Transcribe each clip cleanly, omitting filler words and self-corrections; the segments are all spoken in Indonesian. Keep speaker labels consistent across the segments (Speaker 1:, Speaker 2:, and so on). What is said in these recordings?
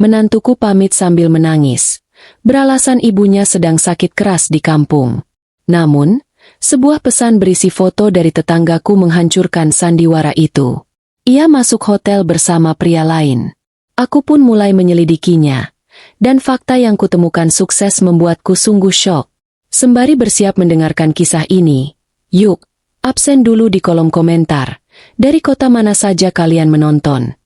Speaker 1: Menantuku pamit sambil menangis. Beralasan ibunya sedang sakit keras di kampung. Namun, sebuah pesan berisi foto dari tetanggaku menghancurkan sandiwara itu. Ia masuk hotel bersama pria lain. Aku pun mulai menyelidikinya. Dan fakta yang kutemukan sukses membuatku sungguh syok. Sembari bersiap mendengarkan kisah ini, yuk, absen dulu di kolom komentar. Dari kota mana saja kalian menonton?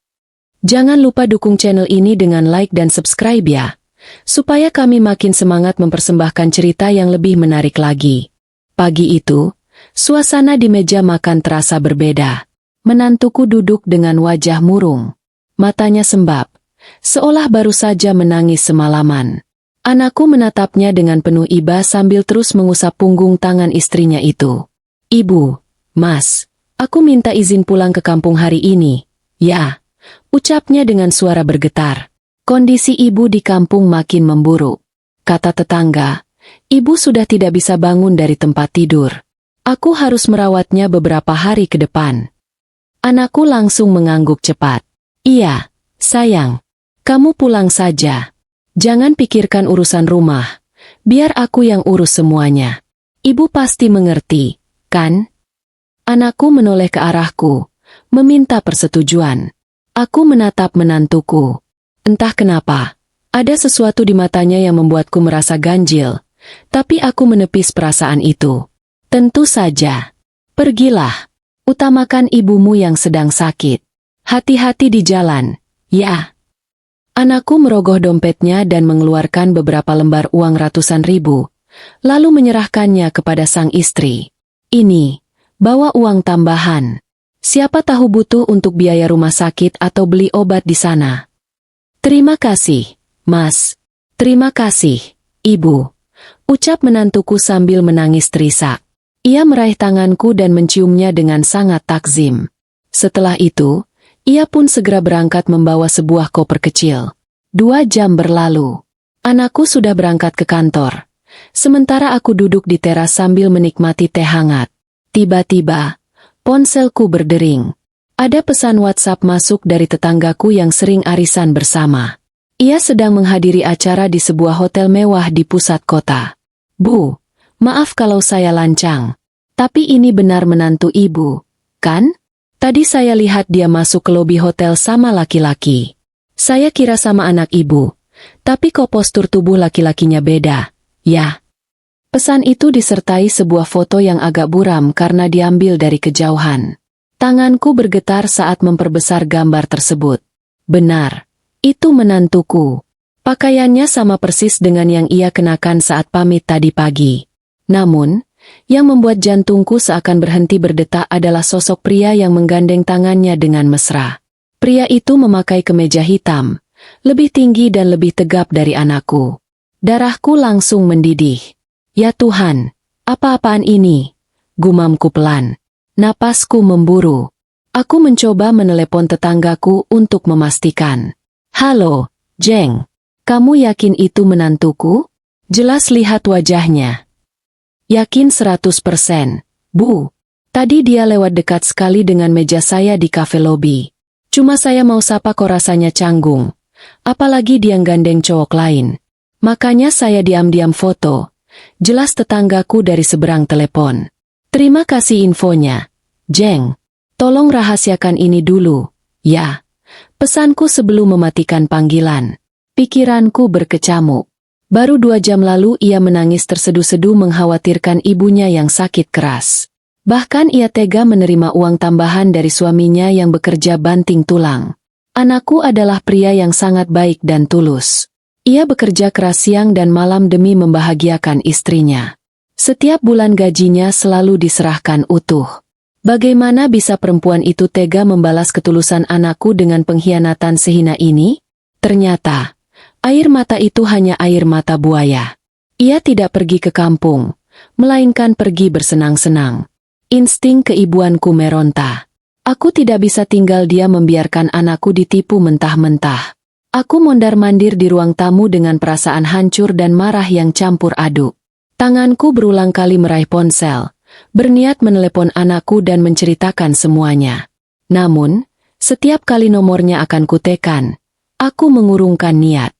Speaker 1: Jangan lupa dukung channel ini dengan like dan subscribe ya, supaya kami makin semangat mempersembahkan cerita yang lebih menarik lagi. Pagi itu, suasana di meja makan terasa berbeda. Menantuku duduk dengan wajah murung. Matanya sembab, seolah baru saja menangis semalaman. Anakku menatapnya dengan penuh iba sambil terus mengusap punggung tangan istrinya itu. "Ibu, Mas, aku minta izin pulang ke kampung hari ini." "Ya," ucapnya dengan suara bergetar. Kondisi ibu di kampung makin memburuk. Kata tetangga, ibu sudah tidak bisa bangun dari tempat tidur. "Aku harus merawatnya beberapa hari ke depan." Anakku langsung mengangguk cepat. "Iya, sayang. Kamu pulang saja. Jangan pikirkan urusan rumah. Biar aku yang urus semuanya. Ibu pasti mengerti, kan?" Anakku menoleh ke arahku, meminta persetujuan. Aku menatap menantuku. Entah kenapa, ada sesuatu di matanya yang membuatku merasa ganjil, tapi aku menepis perasaan itu. "Tentu saja. Pergilah. Utamakan ibumu yang sedang sakit. Hati-hati di jalan, ya." Anakku merogoh dompetnya dan mengeluarkan beberapa lembar uang ratusan ribu, lalu menyerahkannya kepada sang istri. "Ini, bawa uang tambahan. Siapa tahu butuh untuk biaya rumah sakit atau beli obat di sana." "Terima kasih, Mas. Terima kasih, Ibu," ucap menantuku sambil menangis terisak. Ia meraih tanganku dan menciumnya dengan sangat takzim. Setelah itu, ia pun segera berangkat membawa sebuah koper kecil. 2 jam berlalu. Anakku sudah berangkat ke kantor. Sementara aku duduk di teras sambil menikmati teh hangat. Tiba-tiba, ponselku berdering. Ada pesan WhatsApp masuk dari tetanggaku yang sering arisan bersama. Ia sedang menghadiri acara di sebuah hotel mewah di pusat kota. "Bu, maaf kalau saya lancang. Tapi ini benar menantu ibu, kan? Tadi saya lihat dia masuk ke lobi hotel sama laki-laki. Saya kira sama anak ibu, tapi kok postur tubuh laki-lakinya beda, ya?" Pesan itu disertai sebuah foto yang agak buram karena diambil dari kejauhan. Tanganku bergetar saat memperbesar gambar tersebut. Benar, itu menantuku. Pakaiannya sama persis dengan yang ia kenakan saat pamit tadi pagi. Namun, yang membuat jantungku seakan berhenti berdetak adalah sosok pria yang menggandeng tangannya dengan mesra. Pria itu memakai kemeja hitam, lebih tinggi dan lebih tegap dari anakku. Darahku langsung mendidih. "Ya Tuhan, apa-apaan ini?" gumamku pelan. Napasku memburu. Aku mencoba menelepon tetanggaku untuk memastikan. "Halo, Jeng. Kamu yakin itu menantuku? Jelas lihat wajahnya." "Yakin 100%, Bu. Tadi dia lewat dekat sekali dengan meja saya di kafe lobi. Cuma saya mau sapa kok rasanya canggung. Apalagi dia gandeng cowok lain. Makanya saya diam-diam foto. Jelas tetanggaku dari seberang telepon. Terima kasih infonya, Jeng. Tolong rahasiakan ini dulu, ya." Pesanku sebelum mematikan panggilan. Pikiranku berkecamuk. Baru 2 jam lalu ia menangis terseduh-seduh mengkhawatirkan ibunya yang sakit keras. Bahkan ia tega menerima uang tambahan dari suaminya yang bekerja banting tulang. Anakku adalah pria yang sangat baik dan tulus. Ia bekerja keras siang dan malam demi membahagiakan istrinya. Setiap bulan gajinya selalu diserahkan utuh. Bagaimana bisa perempuan itu tega membalas ketulusan anakku dengan pengkhianatan sehina ini? Ternyata, air mata itu hanya air mata buaya. Ia tidak pergi ke kampung, melainkan pergi bersenang-senang. Insting keibuanku meronta. Aku tidak bisa tinggal diam membiarkan anakku ditipu mentah-mentah. Aku mondar-mandir di ruang tamu dengan perasaan hancur dan marah yang campur aduk. Tanganku berulang kali meraih ponsel, berniat menelepon anakku dan menceritakan semuanya. Namun, setiap kali nomornya akan kutekan, Aku mengurungkan niat.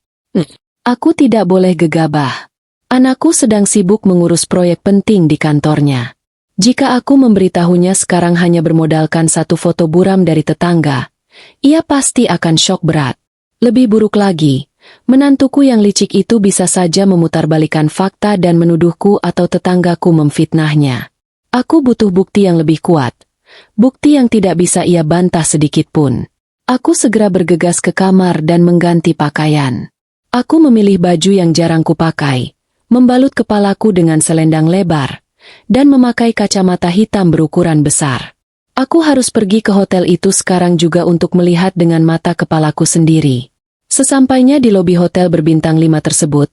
Speaker 1: Aku tidak boleh gegabah. Anakku sedang sibuk mengurus proyek penting di kantornya. Jika aku memberitahunya sekarang hanya bermodalkan satu foto buram dari tetangga, ia pasti akan syok berat. Lebih buruk lagi, menantuku yang licik itu bisa saja memutarbalikan fakta dan menuduhku atau tetanggaku memfitnahnya. Aku butuh bukti yang lebih kuat. Bukti yang tidak bisa ia bantah sedikit pun. Aku segera bergegas ke kamar dan mengganti pakaian. Aku memilih baju yang jarang kupakai, membalut kepalaku dengan selendang lebar, dan memakai kacamata hitam berukuran besar. Aku harus pergi ke hotel itu sekarang juga untuk melihat dengan mata kepalaku sendiri. Sesampainya di lobi hotel berbintang 5 tersebut,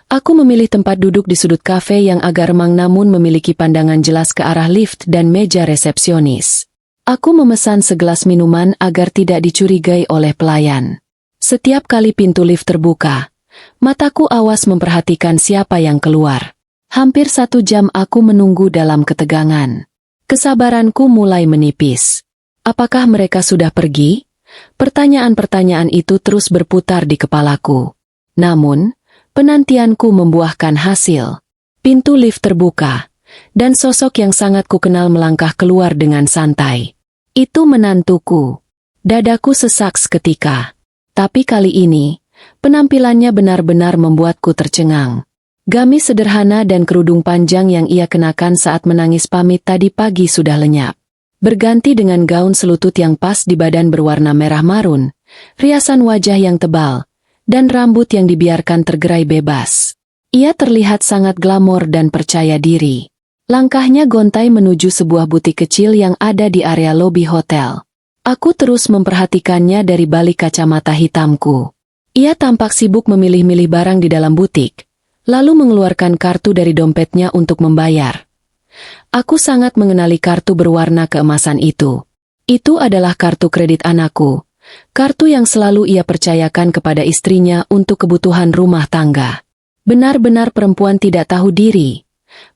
Speaker 1: aku memilih tempat duduk di sudut kafe yang agak remang namun memiliki pandangan jelas ke arah lift dan meja resepsionis. Aku memesan segelas minuman agar tidak dicurigai oleh pelayan. Setiap kali pintu lift terbuka, mataku awas memperhatikan siapa yang keluar. Hampir 1 jam aku menunggu dalam ketegangan. Kesabaranku mulai menipis. Apakah mereka sudah pergi? Pertanyaan-pertanyaan itu terus berputar di kepalaku. Namun, penantianku membuahkan hasil. Pintu lift terbuka, dan sosok yang sangat kukenal melangkah keluar dengan santai. Itu menantuku. Dadaku sesak seketika. Tapi kali ini, penampilannya benar-benar membuatku tercengang. Gamis sederhana dan kerudung panjang yang ia kenakan saat menangis pamit tadi pagi sudah lenyap. Berganti dengan gaun selutut yang pas di badan berwarna merah marun, riasan wajah yang tebal, dan rambut yang dibiarkan tergerai bebas. Ia terlihat sangat glamor dan percaya diri. Langkahnya gontai menuju sebuah butik kecil yang ada di area lobi hotel. Aku terus memperhatikannya dari balik kacamata hitamku. Ia tampak sibuk memilih-milih barang di dalam butik, lalu mengeluarkan kartu dari dompetnya untuk membayar. Aku sangat mengenali kartu berwarna keemasan itu. Itu adalah kartu kredit anakku, kartu yang selalu ia percayakan kepada istrinya untuk kebutuhan rumah tangga. Benar-benar perempuan tidak tahu diri.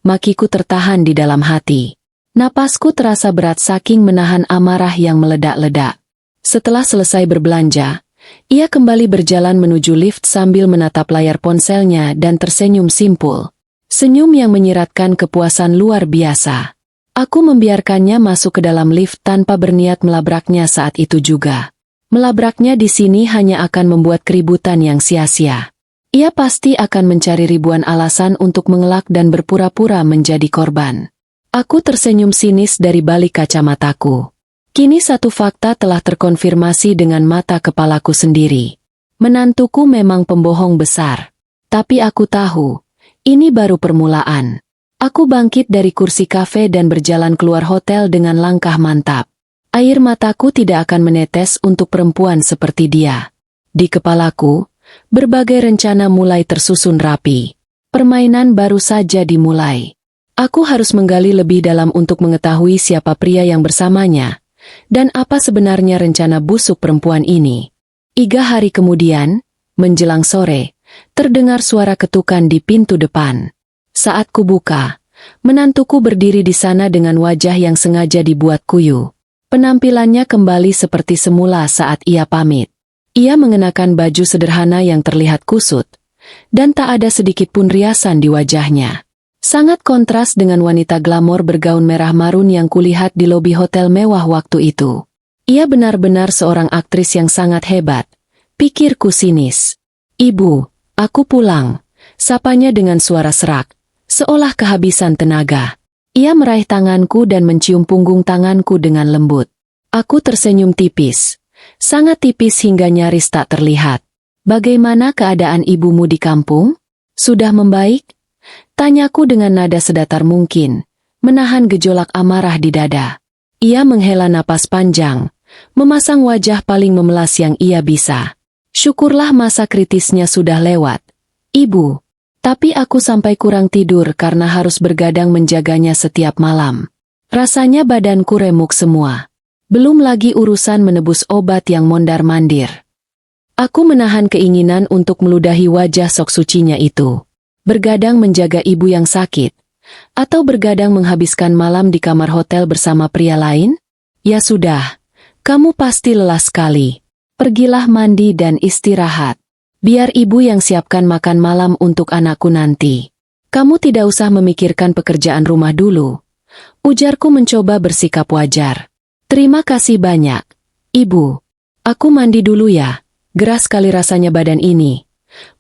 Speaker 1: Makiku tertahan di dalam hati. Napasku terasa berat saking menahan amarah yang meledak-ledak. Setelah selesai berbelanja, ia kembali berjalan menuju lift sambil menatap layar ponselnya dan tersenyum simpul. Senyum yang menyiratkan kepuasan luar biasa. Aku membiarkannya masuk ke dalam lift tanpa berniat melabraknya saat itu juga. Melabraknya di sini hanya akan membuat keributan yang sia-sia. Ia pasti akan mencari ribuan alasan untuk mengelak dan berpura-pura menjadi korban. Aku tersenyum sinis dari balik kacamataku. Kini satu fakta telah terkonfirmasi dengan mata kepalaku sendiri. Menantuku memang pembohong besar. Tapi aku tahu, ini baru permulaan. Aku bangkit dari kursi kafe dan berjalan keluar hotel dengan langkah mantap. Air mataku tidak akan menetes untuk perempuan seperti dia. Di kepalaku, berbagai rencana mulai tersusun rapi. Permainan baru saja dimulai. Aku harus menggali lebih dalam untuk mengetahui siapa pria yang bersamanya, dan apa sebenarnya rencana busuk perempuan ini. 3 hari kemudian, menjelang sore, terdengar suara ketukan di pintu depan. Saat kubuka, menantuku berdiri di sana dengan wajah yang sengaja dibuat kuyu. Penampilannya kembali seperti semula saat ia pamit. Ia mengenakan baju sederhana yang terlihat kusut, dan tak ada sedikit pun riasan di wajahnya. Sangat kontras dengan wanita glamor bergaun merah marun yang kulihat di lobi hotel mewah waktu itu. Ia benar-benar seorang aktris yang sangat hebat, pikirku sinis. "Ibu, aku pulang," sapanya dengan suara serak, seolah kehabisan tenaga. Ia meraih tanganku dan mencium punggung tanganku dengan lembut. Aku tersenyum tipis. Sangat tipis hingga nyaris tak terlihat. "Bagaimana keadaan ibumu di kampung? Sudah membaik?" Tanyaku dengan nada sedatar mungkin, menahan gejolak amarah di dada. Ia menghela napas panjang, memasang wajah paling memelas yang ia bisa. "Syukurlah masa kritisnya sudah lewat, Ibu. Tapi aku sampai kurang tidur karena harus bergadang menjaganya setiap malam. Rasanya badanku remuk semua. Belum lagi urusan menebus obat yang mondar-mandir." Aku menahan keinginan untuk meludahi wajah sok sucinya itu. Bergadang menjaga ibu yang sakit, atau bergadang menghabiskan malam di kamar hotel bersama pria lain? Ya sudah, kamu pasti lelah sekali. Pergilah mandi dan istirahat. Biar ibu yang siapkan makan malam untuk anakku nanti. Kamu tidak usah memikirkan pekerjaan rumah dulu. Ujarku mencoba bersikap wajar. Terima kasih banyak, Ibu. Aku mandi dulu ya. Geras sekali rasanya badan ini.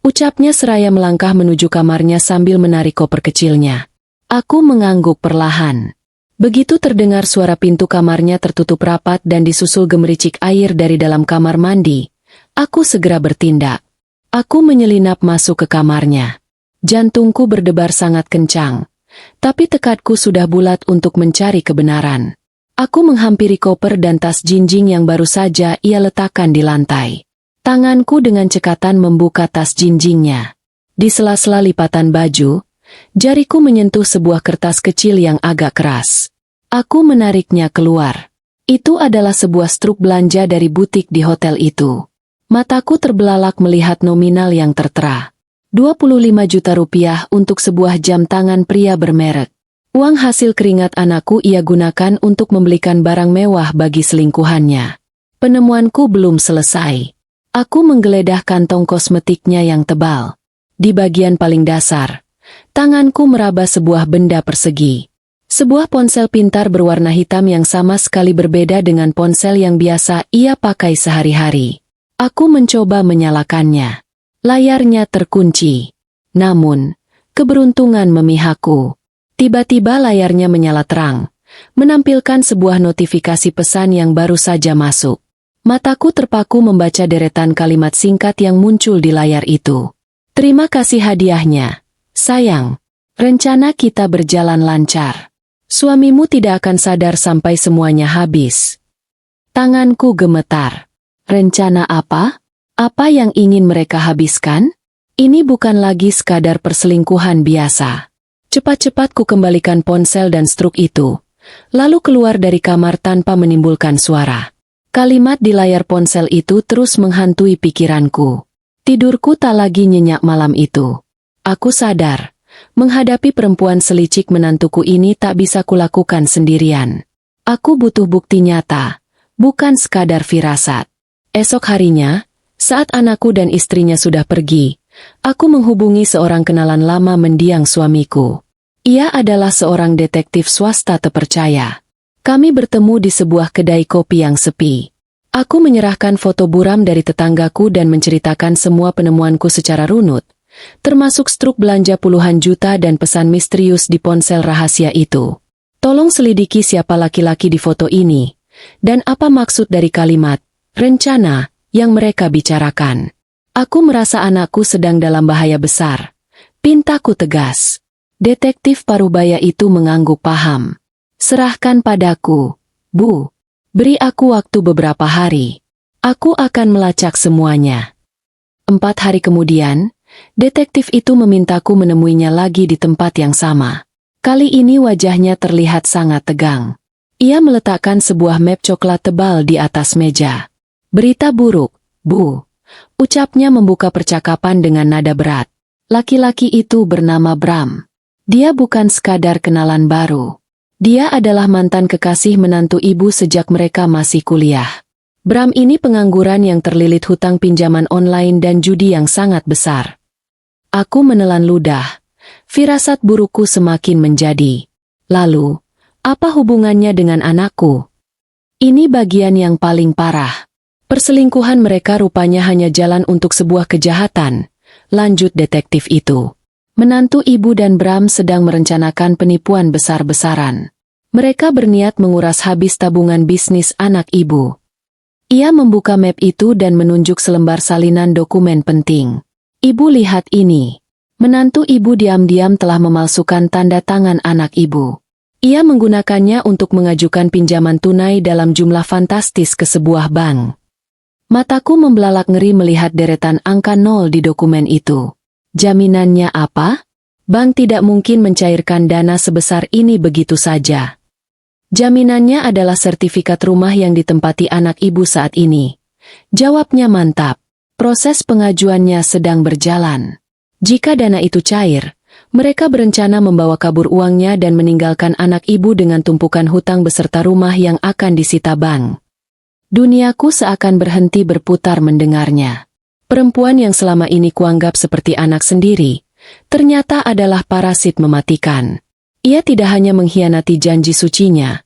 Speaker 1: Ucapnya seraya melangkah menuju kamarnya sambil menarik koper kecilnya. Aku mengangguk perlahan. Begitu terdengar suara pintu kamarnya tertutup rapat dan disusul gemericik air dari dalam kamar mandi, aku segera bertindak. Aku menyelinap masuk ke kamarnya. Jantungku berdebar sangat kencang. Tapi tekadku sudah bulat untuk mencari kebenaran. Aku menghampiri koper dan tas jinjing yang baru saja ia letakkan di lantai. Tanganku dengan cekatan membuka tas jinjingnya. Di sela-sela lipatan baju, jariku menyentuh sebuah kertas kecil yang agak keras. Aku menariknya keluar. Itu adalah sebuah struk belanja dari butik di hotel itu. Mataku terbelalak melihat nominal yang tertera. 25 juta rupiah untuk sebuah jam tangan pria bermerek. Uang hasil keringat anakku ia gunakan untuk membelikan barang mewah bagi selingkuhannya. Penemuanku belum selesai. Aku menggeledah kantong kosmetiknya yang tebal. Di bagian paling dasar, tanganku meraba sebuah benda persegi. Sebuah ponsel pintar berwarna hitam yang sama sekali berbeda dengan ponsel yang biasa ia pakai sehari-hari. Aku mencoba menyalakannya. Layarnya terkunci. Namun, keberuntungan memihakku. Tiba-tiba layarnya menyala terang, menampilkan sebuah notifikasi pesan yang baru saja masuk. Mataku terpaku membaca deretan kalimat singkat yang muncul di layar itu. Terima kasih hadiahnya. Sayang, rencana kita berjalan lancar. Suamimu tidak akan sadar sampai semuanya habis. Tanganku gemetar. Rencana apa? Apa yang ingin mereka habiskan? Ini bukan lagi sekadar perselingkuhan biasa. Cepat-cepat ku kembalikan ponsel dan struk itu, lalu keluar dari kamar tanpa menimbulkan suara. Kalimat di layar ponsel itu terus menghantui pikiranku. Tidurku tak lagi nyenyak malam itu. Aku sadar, menghadapi perempuan selicik menantuku ini tak bisa kulakukan sendirian. Aku butuh bukti nyata, bukan sekadar firasat. Esok harinya, saat anakku dan istrinya sudah pergi, aku menghubungi seorang kenalan lama mendiang suamiku. Ia adalah seorang detektif swasta terpercaya. Kami bertemu di sebuah kedai kopi yang sepi. Aku menyerahkan foto buram dari tetanggaku dan menceritakan semua penemuanku secara runut, termasuk struk belanja puluhan juta dan pesan misterius di ponsel rahasia itu. Tolong selidiki siapa laki-laki di foto ini, dan apa maksud dari kalimat, rencana, yang mereka bicarakan. Aku merasa anakku sedang dalam bahaya besar. Pintaku tegas. Detektif Parubaya itu mengangguk paham. Serahkan padaku, Bu. Beri aku waktu beberapa hari. Aku akan melacak semuanya. 4 hari kemudian, detektif itu memintaku menemuinya lagi di tempat yang sama. Kali ini wajahnya terlihat sangat tegang. Ia meletakkan sebuah map coklat tebal di atas meja. Berita buruk, Bu. Ucapnya membuka percakapan dengan nada berat. Laki-laki itu bernama Bram. Dia bukan sekadar kenalan baru. Dia adalah mantan kekasih menantu ibu sejak mereka masih kuliah. Bram ini pengangguran yang terlilit hutang pinjaman online dan judi yang sangat besar. Aku menelan ludah. Firasat burukku semakin menjadi. Lalu, apa hubungannya dengan anakku? Ini bagian yang paling parah. Perselingkuhan mereka rupanya hanya jalan untuk sebuah kejahatan, lanjut detektif itu. Menantu ibu dan Bram sedang merencanakan penipuan besar-besaran. Mereka berniat menguras habis tabungan bisnis anak ibu. Ia membuka map itu dan menunjuk selembar salinan dokumen penting. Ibu lihat ini. Menantu ibu diam-diam telah memalsukan tanda tangan anak ibu. Ia menggunakannya untuk mengajukan pinjaman tunai dalam jumlah fantastis ke sebuah bank. Mataku membelalak ngeri melihat deretan angka 0 di dokumen itu. Jaminannya apa? Bank tidak mungkin mencairkan dana sebesar ini begitu saja. Jaminannya adalah sertifikat rumah yang ditempati anak ibu saat ini. Jawabnya mantap. Proses pengajuannya sedang berjalan. Jika dana itu cair, mereka berencana membawa kabur uangnya dan meninggalkan anak ibu dengan tumpukan hutang beserta rumah yang akan disita bank. Duniaku seakan berhenti berputar mendengarnya. Perempuan yang selama ini kuanggap seperti anak sendiri, ternyata adalah parasit mematikan. Ia tidak hanya mengkhianati janji sucinya,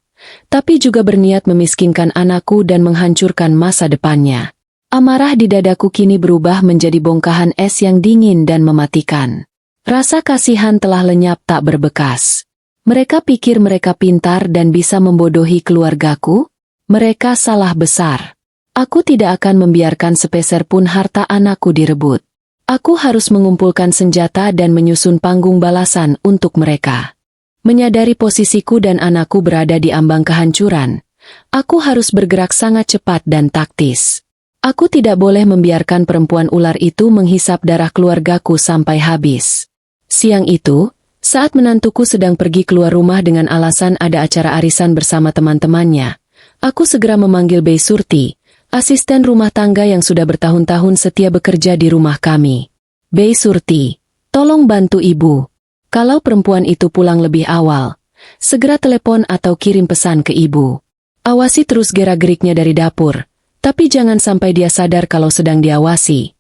Speaker 1: tapi juga berniat memiskinkan anakku dan menghancurkan masa depannya. Amarah di dadaku kini berubah menjadi bongkahan es yang dingin dan mematikan. Rasa kasihan telah lenyap tak berbekas. Mereka pikir mereka pintar dan bisa membodohi keluargaku? Mereka salah besar. Aku tidak akan membiarkan sepeser pun harta anakku direbut. Aku harus mengumpulkan senjata dan menyusun panggung balasan untuk mereka. Menyadari posisiku dan anakku berada di ambang kehancuran, aku harus bergerak sangat cepat dan taktis. Aku tidak boleh membiarkan perempuan ular itu menghisap darah keluargaku sampai habis. Siang itu, saat menantuku sedang pergi keluar rumah dengan alasan ada acara arisan bersama teman-temannya, aku segera memanggil Bei Surti, asisten rumah tangga yang sudah bertahun-tahun setia bekerja di rumah kami. Bei Surti, tolong bantu ibu. Kalau perempuan itu pulang lebih awal, segera telepon atau kirim pesan ke ibu. Awasi terus gerak-geriknya dari dapur, tapi jangan sampai dia sadar kalau sedang diawasi.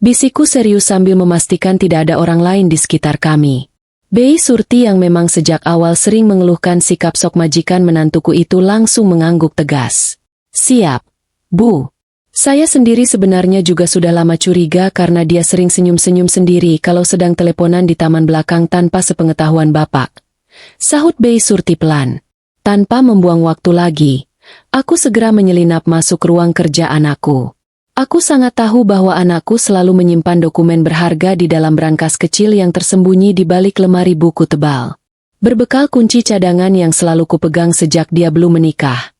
Speaker 1: Bisikku serius sambil memastikan tidak ada orang lain di sekitar kami. Bei Surti yang memang sejak awal sering mengeluhkan sikap sok majikan menantuku itu langsung mengangguk tegas. Siap, Bu. Saya sendiri sebenarnya juga sudah lama curiga karena dia sering senyum-senyum sendiri kalau sedang teleponan di taman belakang tanpa sepengetahuan Bapak. Sahut Bei Surti pelan. Tanpa membuang waktu lagi, aku segera menyelinap masuk ruang kerja anakku. Aku sangat tahu bahwa anakku selalu menyimpan dokumen berharga di dalam brankas kecil yang tersembunyi di balik lemari buku tebal. Berbekal kunci cadangan yang selalu kupegang sejak dia belum menikah,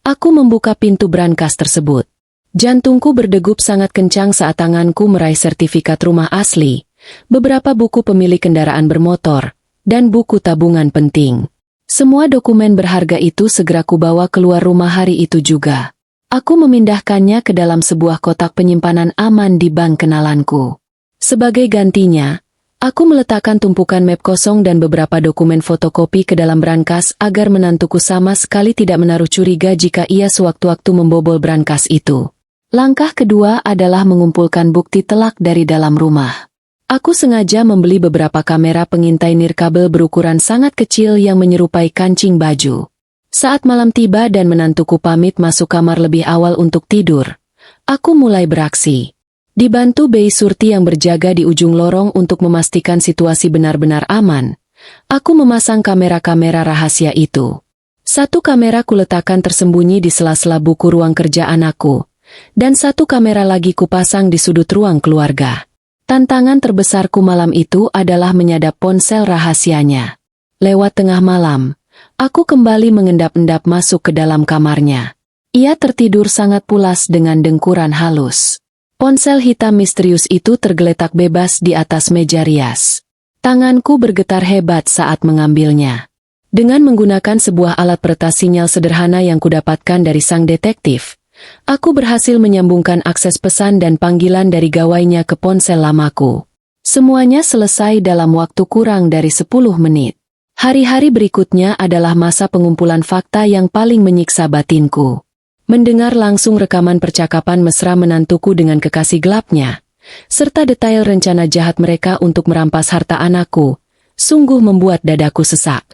Speaker 1: aku membuka pintu brankas tersebut. Jantungku berdegup sangat kencang saat tanganku meraih sertifikat rumah asli, beberapa buku pemilik kendaraan bermotor, dan buku tabungan penting. Semua dokumen berharga itu segera kubawa keluar rumah hari itu juga. Aku memindahkannya ke dalam sebuah kotak penyimpanan aman di bank kenalanku. Sebagai gantinya, aku meletakkan tumpukan map kosong dan beberapa dokumen fotokopi ke dalam brankas agar menantuku sama sekali tidak menaruh curiga jika ia sewaktu-waktu membobol brankas itu. Langkah kedua adalah mengumpulkan bukti telak dari dalam rumah. Aku sengaja membeli beberapa kamera pengintai nirkabel berukuran sangat kecil yang menyerupai kancing baju. Saat malam tiba dan menantuku pamit masuk kamar lebih awal untuk tidur, aku mulai beraksi. Dibantu Bei Surti yang berjaga di ujung lorong untuk memastikan situasi benar-benar aman, aku memasang kamera-kamera rahasia itu. Satu kamera kuletakkan tersembunyi di sela-sela buku ruang kerja anakku, dan satu kamera lagi kupasang di sudut ruang keluarga. Tantangan terbesarku malam itu adalah menyadap ponsel rahasianya. Lewat tengah malam, aku kembali mengendap-endap masuk ke dalam kamarnya. Ia tertidur sangat pulas dengan dengkuran halus. Ponsel hitam misterius itu tergeletak bebas di atas meja rias. Tanganku bergetar hebat saat mengambilnya. Dengan menggunakan sebuah alat peretas sinyal sederhana yang kudapatkan dari sang detektif, aku berhasil menyambungkan akses pesan dan panggilan dari gawainya ke ponsel lamaku. Semuanya selesai dalam waktu kurang dari 10 menit. Hari-hari berikutnya adalah masa pengumpulan fakta yang paling menyiksa batinku. Mendengar langsung rekaman percakapan mesra menantuku dengan kekasih gelapnya, serta detail rencana jahat mereka untuk merampas harta anakku, sungguh membuat dadaku sesak.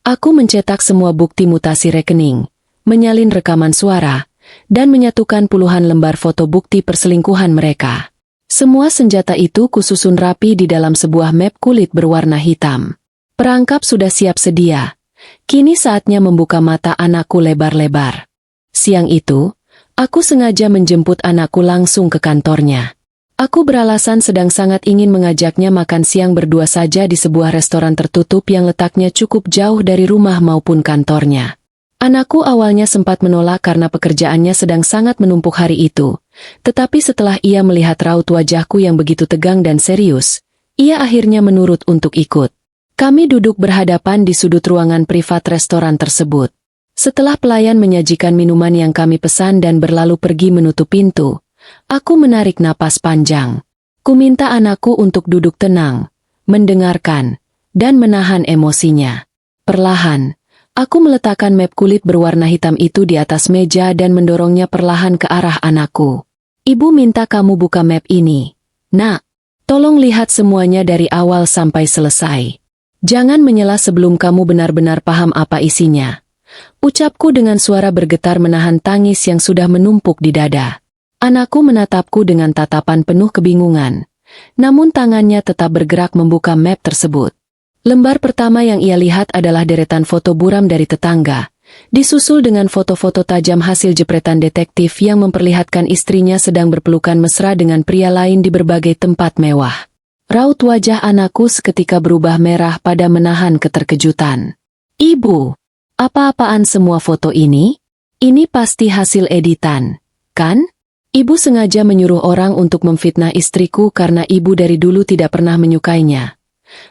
Speaker 1: Aku mencetak semua bukti mutasi rekening, menyalin rekaman suara, dan menyatukan puluhan lembar foto bukti perselingkuhan mereka. Semua senjata itu kususun rapi di dalam sebuah map kulit berwarna hitam. Perangkap sudah siap sedia. Kini saatnya membuka mata anakku lebar-lebar. Siang itu, aku sengaja menjemput anakku langsung ke kantornya. Aku beralasan sedang sangat ingin mengajaknya makan siang berdua saja di sebuah restoran tertutup yang letaknya cukup jauh dari rumah maupun kantornya. Anakku awalnya sempat menolak karena pekerjaannya sedang sangat menumpuk hari itu, tetapi setelah ia melihat raut wajahku yang begitu tegang dan serius, ia akhirnya menurut untuk ikut. Kami duduk berhadapan di sudut ruangan privat restoran tersebut. Setelah pelayan menyajikan minuman yang kami pesan dan berlalu pergi menutup pintu, aku menarik napas panjang. Ku minta anakku untuk duduk tenang, mendengarkan, dan menahan emosinya. Perlahan, Aku meletakkan map kulit berwarna hitam itu di atas meja dan mendorongnya perlahan ke arah anakku. Ibu minta kamu buka map ini. Nak, tolong lihat semuanya dari awal sampai selesai. Jangan menyela sebelum kamu benar-benar paham apa isinya. Ucapku dengan suara bergetar menahan tangis yang sudah menumpuk di dada. Anakku menatapku dengan tatapan penuh kebingungan. Namun tangannya tetap bergerak membuka map tersebut. Lembar pertama yang ia lihat adalah deretan foto buram dari tetangga, disusul dengan foto-foto tajam hasil jepretan detektif yang memperlihatkan istrinya sedang berpelukan mesra dengan pria lain di berbagai tempat mewah. Raut wajah anakku seketika berubah merah pada menahan keterkejutan. Ibu, apa-apaan semua foto ini? Ini pasti hasil editan, kan? Ibu sengaja menyuruh orang untuk memfitnah istriku karena ibu dari dulu tidak pernah menyukainya.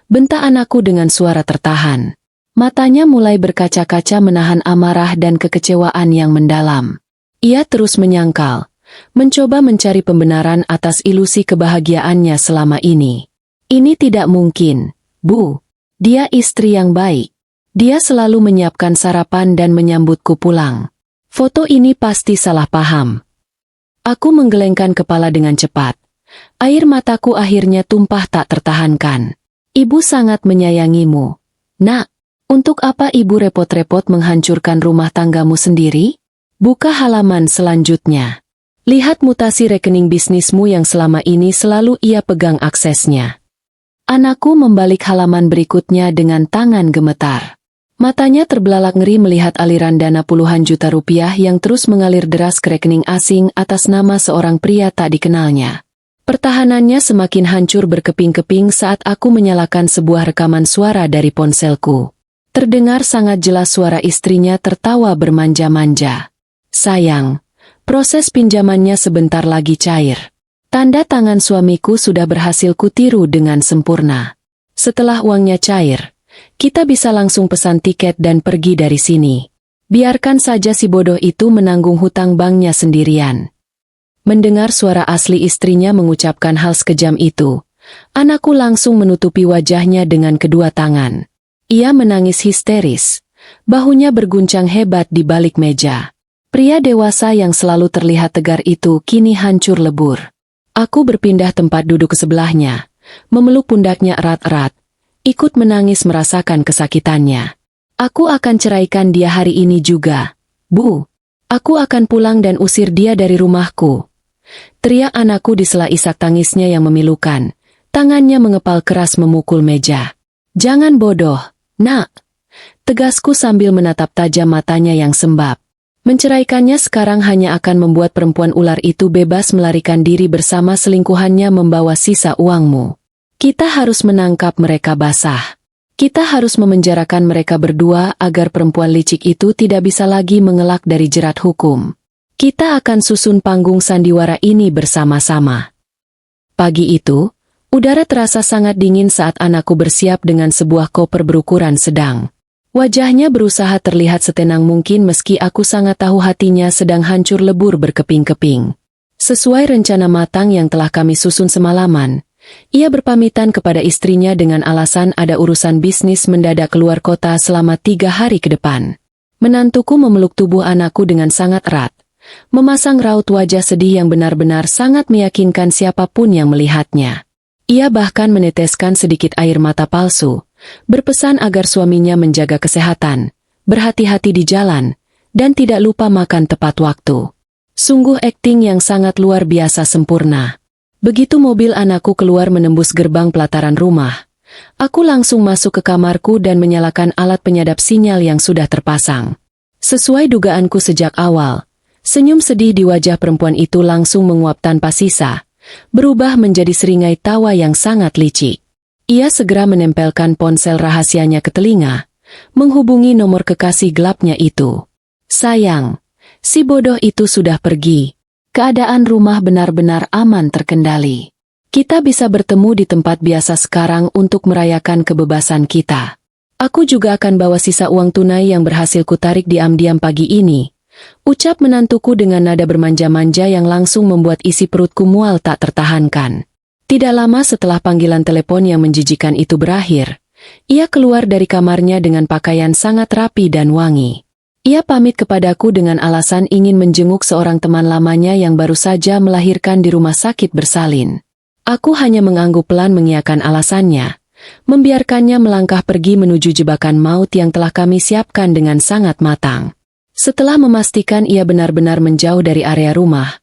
Speaker 1: Bentak anakku dengan suara tertahan. Matanya mulai berkaca-kaca menahan amarah dan kekecewaan yang mendalam. Ia terus menyangkal, mencoba mencari pembenaran atas ilusi kebahagiaannya selama ini. Ini tidak mungkin, Bu. Dia istri yang baik. Dia selalu menyiapkan sarapan dan menyambutku pulang. Foto ini pasti salah paham. Aku menggelengkan kepala dengan cepat. Air mataku akhirnya tumpah tak tertahankan. Ibu sangat menyayangimu. Nak, untuk apa ibu repot-repot menghancurkan rumah tanggamu sendiri? Buka halaman selanjutnya. Lihat mutasi rekening bisnismu yang selama ini selalu ia pegang aksesnya. Anakku membalik halaman berikutnya dengan tangan gemetar. Matanya terbelalak ngeri melihat aliran dana puluhan juta rupiah yang terus mengalir deras ke rekening asing atas nama seorang pria tak dikenalnya. Pertahanannya semakin hancur berkeping-keping saat aku menyalakan sebuah rekaman suara dari ponselku. Terdengar sangat jelas suara istrinya tertawa bermanja-manja. Sayang, proses pinjamannya sebentar lagi cair. Tanda tangan suamiku sudah berhasil kutiru dengan sempurna. Setelah uangnya cair, kita bisa langsung pesan tiket dan pergi dari sini. Biarkan saja si bodoh itu menanggung hutang banknya sendirian. Mendengar suara asli istrinya mengucapkan hal sekejam itu, anakku langsung menutupi wajahnya dengan kedua tangan. Ia menangis histeris, bahunya berguncang hebat di balik meja. Pria dewasa yang selalu terlihat tegar itu kini hancur lebur. Aku berpindah tempat duduk ke sebelahnya, memeluk pundaknya erat-erat, ikut menangis merasakan kesakitannya. Aku akan ceraikan dia hari ini juga. Bu, aku akan pulang dan usir dia dari rumahku. Teriak anakku di sela isak tangisnya yang memilukan. Tangannya mengepal keras memukul meja. Jangan bodoh, Nak. Tegasku sambil menatap tajam matanya yang sembab. Menceraikannya sekarang hanya akan membuat perempuan ular itu bebas melarikan diri bersama selingkuhannya membawa sisa uangmu. Kita harus menangkap mereka basah. Kita harus memenjarakan mereka berdua agar perempuan licik itu tidak bisa lagi mengelak dari jerat hukum. Kita akan susun panggung sandiwara ini bersama-sama. Pagi itu, udara terasa sangat dingin saat anakku bersiap dengan sebuah koper berukuran sedang. Wajahnya berusaha terlihat setenang mungkin meski aku sangat tahu hatinya sedang hancur lebur berkeping-keping. Sesuai rencana matang yang telah kami susun semalaman, ia berpamitan kepada istrinya dengan alasan ada urusan bisnis mendadak keluar kota selama 3 hari ke depan. Menantuku memeluk tubuh anakku dengan sangat erat, memasang raut wajah sedih yang benar-benar sangat meyakinkan siapapun yang melihatnya. Ia bahkan meneteskan sedikit air mata palsu, berpesan agar suaminya menjaga kesehatan, berhati-hati di jalan, dan tidak lupa makan tepat waktu. Sungguh akting yang sangat luar biasa sempurna. Begitu mobil anakku keluar menembus gerbang pelataran rumah, aku langsung masuk ke kamarku dan menyalakan alat penyadap sinyal yang sudah terpasang. Sesuai dugaanku sejak awal, senyum sedih di wajah perempuan itu langsung menguap tanpa sisa, berubah menjadi seringai tawa yang sangat licik. Ia segera menempelkan ponsel rahasianya ke telinga, menghubungi nomor kekasih gelapnya itu. Sayang, si bodoh itu sudah pergi. Keadaan rumah benar-benar aman terkendali. Kita bisa bertemu di tempat biasa sekarang untuk merayakan kebebasan kita. Aku juga akan bawa sisa uang tunai yang berhasil kutarik diam-diam pagi ini. Ucap menantuku dengan nada bermanja-manja yang langsung membuat isi perutku mual tak tertahankan. Tidak lama setelah panggilan telepon yang menjijikan itu berakhir, Ia keluar dari kamarnya dengan pakaian sangat rapi dan wangi. Ia pamit kepadaku dengan alasan ingin menjenguk seorang teman lamanya yang baru saja melahirkan di rumah sakit bersalin. Aku hanya mengangguk pelan mengiyakan alasannya, membiarkannya melangkah pergi menuju jebakan maut yang telah kami siapkan dengan sangat matang. Setelah memastikan ia benar-benar menjauh dari area rumah,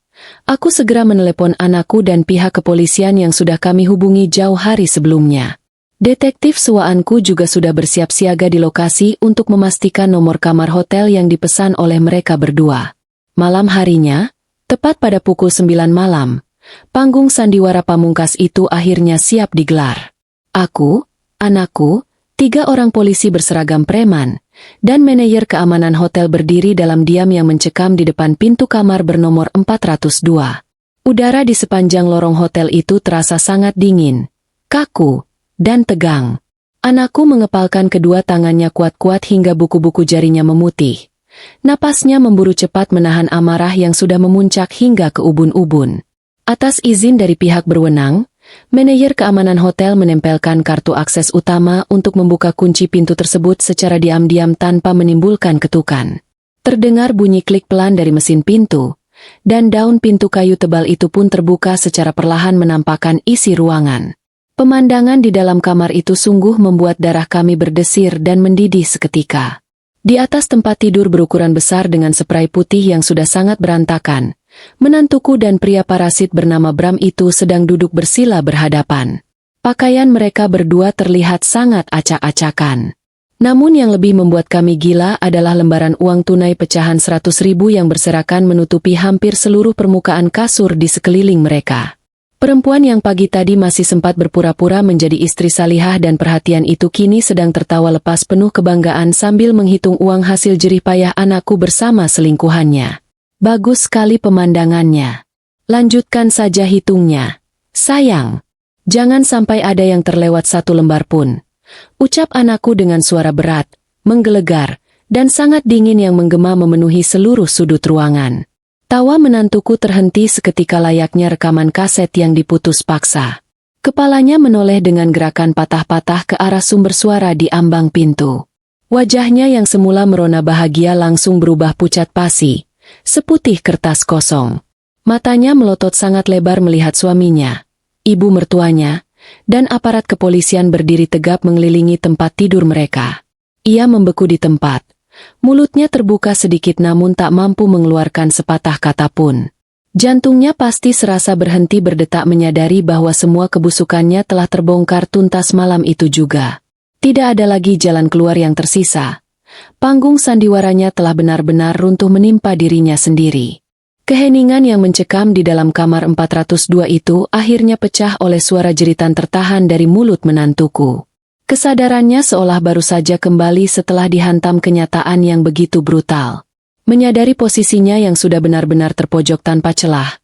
Speaker 1: aku segera menelepon anakku dan pihak kepolisian yang sudah kami hubungi jauh hari sebelumnya. Detektif sewaanku juga sudah bersiap siaga di lokasi untuk memastikan nomor kamar hotel yang dipesan oleh mereka berdua. Malam harinya, tepat pada pukul 9 malam, panggung sandiwara pamungkas itu akhirnya siap digelar. Aku, anakku, 3 orang polisi berseragam preman, dan manajer keamanan hotel berdiri dalam diam yang mencekam di depan pintu kamar bernomor 402. Udara di sepanjang lorong hotel itu terasa sangat dingin, kaku, dan tegang. Anakku mengepalkan kedua tangannya kuat-kuat hingga buku-buku jarinya memutih. Napasnya memburu cepat menahan amarah yang sudah memuncak hingga ke ubun-ubun. Atas izin dari pihak berwenang, manajer keamanan hotel menempelkan kartu akses utama untuk membuka kunci pintu tersebut secara diam-diam tanpa menimbulkan ketukan. Terdengar bunyi klik pelan dari mesin pintu, dan daun pintu kayu tebal itu pun terbuka secara perlahan menampakkan isi ruangan. Pemandangan di dalam kamar itu sungguh membuat darah kami berdesir dan mendidih seketika. Di atas tempat tidur berukuran besar dengan spray putih yang sudah sangat berantakan, menantuku dan pria parasit bernama Bram itu sedang duduk bersila berhadapan. Pakaian mereka berdua terlihat sangat acak-acakan. Namun yang lebih membuat kami gila adalah lembaran uang tunai pecahan 100.000 yang berserakan menutupi hampir seluruh permukaan kasur di sekeliling mereka. Perempuan yang pagi tadi masih sempat berpura-pura menjadi istri salihah dan perhatian itu kini sedang tertawa lepas penuh kebanggaan sambil menghitung uang hasil jerih payah anakku bersama selingkuhannya. Bagus sekali pemandangannya. Lanjutkan saja hitungnya. Sayang, jangan sampai ada yang terlewat 1 lembar pun. Ucap anakku dengan suara berat, menggelegar, dan sangat dingin yang menggema memenuhi seluruh sudut ruangan. Tawa menantuku terhenti seketika layaknya rekaman kaset yang diputus paksa. Kepalanya menoleh dengan gerakan patah-patah ke arah sumber suara di ambang pintu. Wajahnya yang semula merona bahagia langsung berubah pucat pasi, seputih kertas kosong. Matanya melotot sangat lebar melihat suaminya, ibu mertuanya, dan aparat kepolisian berdiri tegap mengelilingi tempat tidur mereka. Ia membeku di tempat. Mulutnya terbuka sedikit namun tak mampu mengeluarkan sepatah kata pun. Jantungnya pasti serasa berhenti berdetak menyadari bahwa semua kebusukannya telah terbongkar tuntas malam itu juga. Tidak ada lagi jalan keluar yang tersisa. Panggung sandiwaranya telah benar-benar runtuh menimpa dirinya sendiri. Keheningan yang mencekam di dalam kamar 402 itu akhirnya pecah oleh suara jeritan tertahan dari mulut menantuku. Kesadarannya seolah baru saja kembali setelah dihantam kenyataan yang begitu brutal. Menyadari posisinya yang sudah benar-benar terpojok tanpa celah,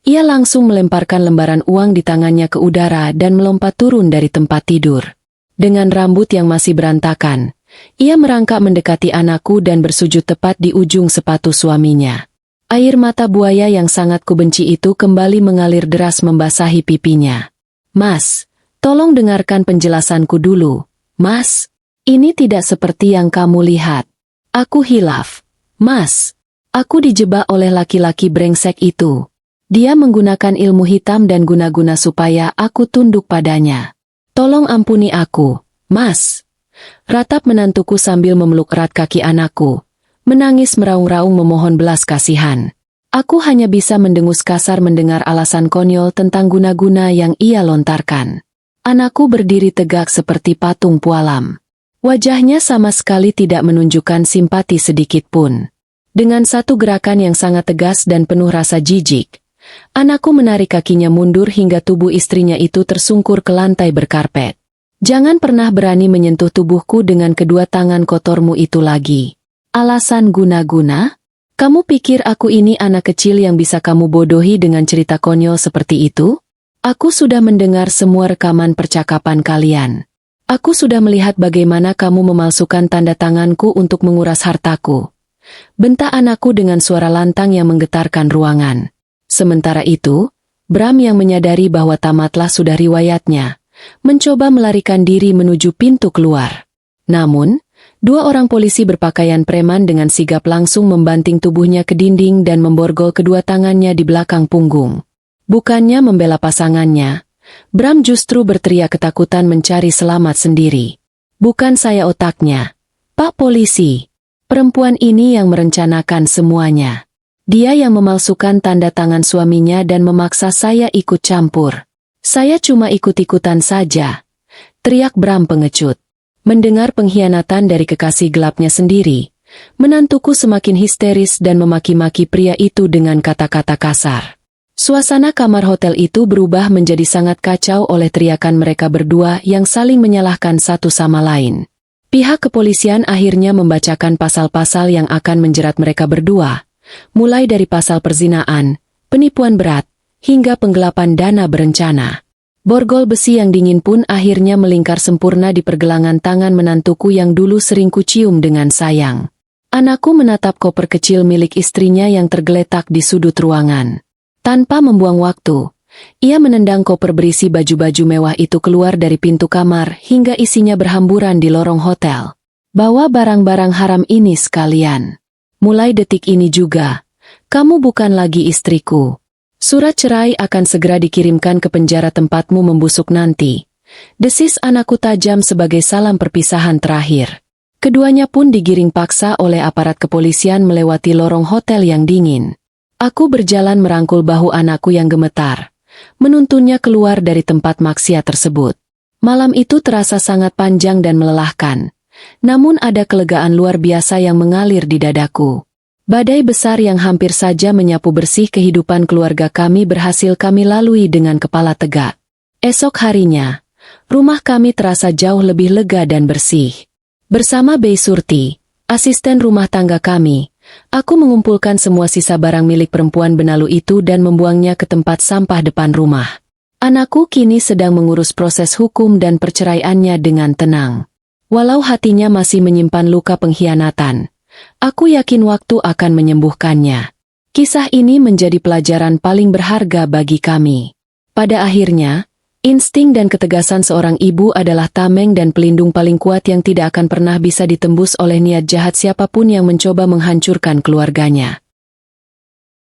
Speaker 1: ia langsung melemparkan lembaran uang di tangannya ke udara dan melompat turun dari tempat tidur. Dengan rambut yang masih berantakan, ia merangkak mendekati anakku dan bersujud tepat di ujung sepatu suaminya. Air mata buaya yang sangat kubenci itu kembali mengalir deras membasahi pipinya. "Mas, tolong dengarkan penjelasanku dulu, Mas. Ini tidak seperti yang kamu lihat. Aku hilaf. Mas, aku dijebak oleh laki-laki brengsek itu. Dia menggunakan ilmu hitam dan guna-guna supaya aku tunduk padanya. Tolong ampuni aku, Mas." Ratap menantuku sambil memeluk erat kaki anakku, menangis meraung-raung memohon belas kasihan. Aku hanya bisa mendengus kasar mendengar alasan konyol tentang guna-guna yang ia lontarkan. Anakku berdiri tegak seperti patung pualam. Wajahnya sama sekali tidak menunjukkan simpati sedikit pun. Dengan satu gerakan yang sangat tegas dan penuh rasa jijik, anakku menarik kakinya mundur hingga tubuh istrinya itu tersungkur ke lantai berkarpet. "Jangan pernah berani menyentuh tubuhku dengan kedua tangan kotormu itu lagi." Alasan guna-guna? Kamu pikir aku ini anak kecil yang bisa kamu bodohi dengan cerita konyol seperti itu? Aku sudah mendengar semua rekaman percakapan kalian. Aku sudah melihat bagaimana kamu memalsukan tanda tanganku untuk menguras hartaku. Bentak anakku dengan suara lantang yang menggetarkan ruangan. Sementara itu, Bram yang menyadari bahwa tamatlah sudah riwayatnya, mencoba melarikan diri menuju pintu keluar. Namun, dua orang polisi berpakaian preman dengan sigap langsung membanting tubuhnya ke dinding dan memborgol kedua tangannya di belakang punggung. Bukannya membela pasangannya, Bram justru berteriak ketakutan mencari selamat sendiri. "Bukan saya otaknya, Pak Polisi. Perempuan ini yang merencanakan semuanya. Dia yang memalsukan tanda tangan suaminya dan memaksa saya ikut campur. Saya cuma ikut-ikutan saja," teriak Bram pengecut. Mendengar pengkhianatan dari kekasih gelapnya sendiri, menantuku semakin histeris dan memaki-maki pria itu dengan kata-kata kasar. Suasana kamar hotel itu berubah menjadi sangat kacau oleh teriakan mereka berdua yang saling menyalahkan satu sama lain. Pihak kepolisian akhirnya membacakan pasal-pasal yang akan menjerat mereka berdua, mulai dari pasal perzinaan, penipuan berat, hingga penggelapan dana berencana. Borgol besi yang dingin pun akhirnya melingkar sempurna di pergelangan tangan menantuku yang dulu sering kucium dengan sayang. Anakku menatap koper kecil milik istrinya yang tergeletak di sudut ruangan. Tanpa membuang waktu, ia menendang koper berisi baju-baju mewah itu keluar dari pintu kamar hingga isinya berhamburan di lorong hotel. "Bawa barang-barang haram ini sekalian. Mulai detik ini juga, kamu bukan lagi istriku. Surat cerai akan segera dikirimkan ke penjara tempatmu membusuk nanti," desis anakku tajam sebagai salam perpisahan terakhir. Keduanya pun digiring paksa oleh aparat kepolisian melewati lorong hotel yang dingin. Aku berjalan merangkul bahu anakku yang gemetar, menuntunnya keluar dari tempat maksiat tersebut. Malam itu terasa sangat panjang dan melelahkan, namun ada kelegaan luar biasa yang mengalir di dadaku. Badai besar yang hampir saja menyapu bersih kehidupan keluarga kami berhasil kami lalui dengan kepala tegak. Esok harinya, rumah kami terasa jauh lebih lega dan bersih. Bersama Bey Surti, asisten rumah tangga kami, aku mengumpulkan semua sisa barang milik perempuan benalu itu dan membuangnya ke tempat sampah depan rumah. Anakku kini sedang mengurus proses hukum dan perceraiannya dengan tenang. Walau hatinya masih menyimpan luka pengkhianatan, aku yakin waktu akan menyembuhkannya. Kisah ini menjadi pelajaran paling berharga bagi kami. Pada akhirnya, insting dan ketegasan seorang ibu adalah tameng dan pelindung paling kuat yang tidak akan pernah bisa ditembus oleh niat jahat siapapun yang mencoba menghancurkan keluarganya.